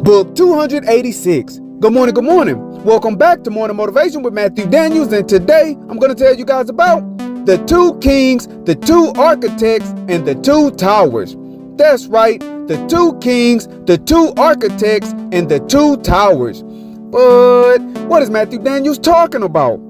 Book 286. Good morning, good morning. Welcome back to Morning Motivation with Matthew Daniels, and today I'm going to tell you guys about the two kings, the two architects, and the two towers. That's right, the two kings, the two architects, and the two towers. But what is Matthew Daniels talking about?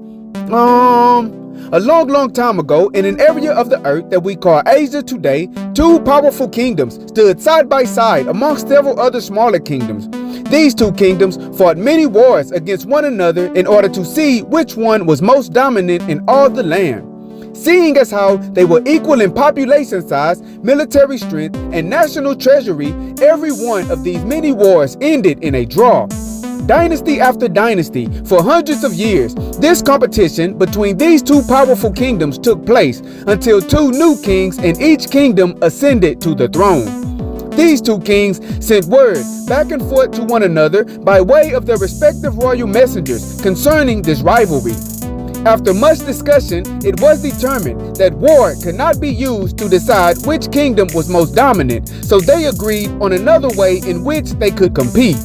A long time ago, in an area of the earth that we call Asia today, two powerful kingdoms stood side by side amongst several other smaller kingdoms. These two kingdoms fought many wars against one another in order to see which one was most dominant in all the land. Seeing as how they were equal in population size, military strength, and national treasury, every one of these many wars ended in a draw. Dynasty after dynasty, for hundreds of years, this competition between these two powerful kingdoms took place until two new kings in each kingdom ascended to the throne. These two kings sent word back and forth to one another by way of their respective royal messengers concerning this rivalry. After much discussion, it was determined that war could not be used to decide which kingdom was most dominant, so they agreed on another way in which they could compete.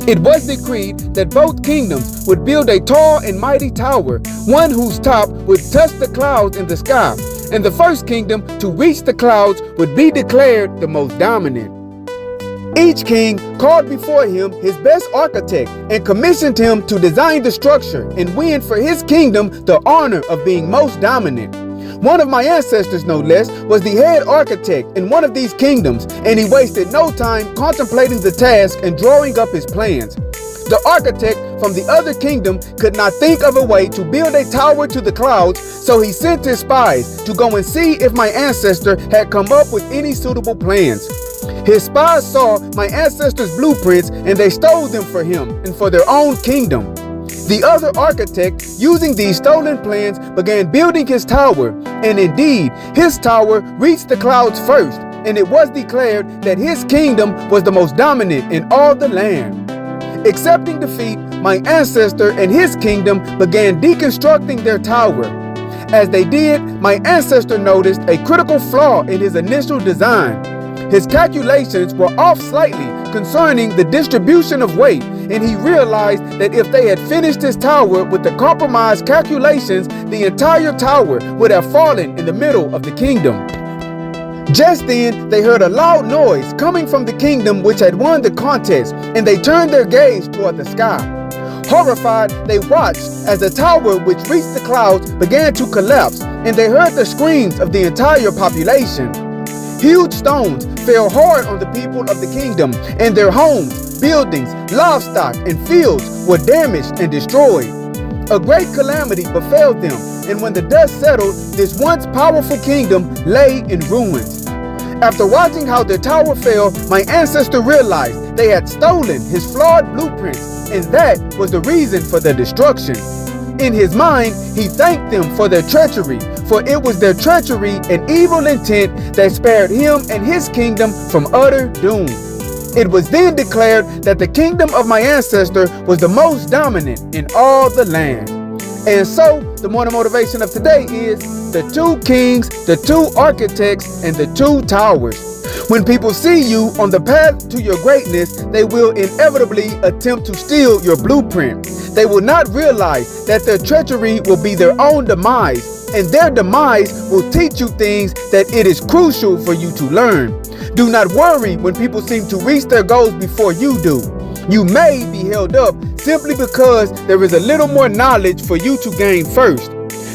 It was decreed that both kingdoms would build a tall and mighty tower, one whose top would touch the clouds in the sky, and the first kingdom to reach the clouds would be declared the most dominant. Each king called before him his best architect and commissioned him to design the structure and win for his kingdom the honor of being most dominant. One of my ancestors, no less, was the head architect in one of these kingdoms, and he wasted no time contemplating the task and drawing up his plans. The architect from the other kingdom could not think of a way to build a tower to the clouds, so he sent his spies to go and see if my ancestor had come up with any suitable plans. His spies saw my ancestor's blueprints, and they stole them for him and for their own kingdom. The other architect, using these stolen plans, began building his tower, and indeed, his tower reached the clouds first, and it was declared that his kingdom was the most dominant in all the land. Accepting defeat, my ancestor and his kingdom began deconstructing their tower. As they did, my ancestor noticed a critical flaw in his initial design. His calculations were off slightly concerning the distribution of weight, and he realized that if they had finished his tower with the compromised calculations, the entire tower would have fallen in the middle of the kingdom. Just then, they heard a loud noise coming from the kingdom which had won the contest, and they turned their gaze toward the sky. Horrified, they watched as the tower which reached the clouds began to collapse, and they heard the screams of the entire population. Huge stones fell hard on the people of the kingdom, and their homes, buildings, livestock, and fields were damaged and destroyed. A great calamity befell them, and when the dust settled, this once powerful kingdom lay in ruins. After watching how their tower fell, my ancestor realized they had stolen his flawed blueprints, and that was the reason for their destruction. In his mind, he thanked them for their treachery, for it was their treachery and evil intent that spared him and his kingdom from utter doom. It was then declared that the kingdom of my ancestor was the most dominant in all the land. And so, the morning motivation of today is the two kings, the two architects, and the two towers. When people see you on the path to your greatness, they will inevitably attempt to steal your blueprint. They will not realize that their treachery will be their own demise, and their demise will teach you things that it is crucial for you to learn. Do not worry when people seem to reach their goals before you do. You may be held up simply because there is a little more knowledge for you to gain first.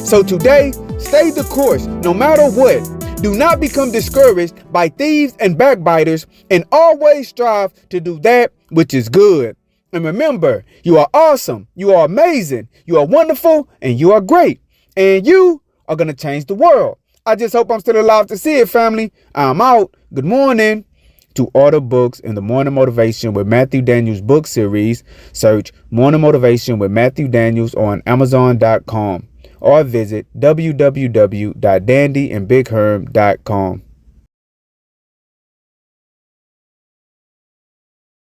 So today, stay the course no matter what. Do not become discouraged by thieves and backbiters, and always strive to do that which is good. And remember, you are awesome, you are amazing, you are wonderful, and you are great. And you are going to change the world. I just hope I'm still alive to see it, family. I'm out. Good morning. To order books in the Morning Motivation with Matthew Daniels book series, search Morning Motivation with Matthew Daniels on Amazon.com or visit www.dandyandbigherm.com.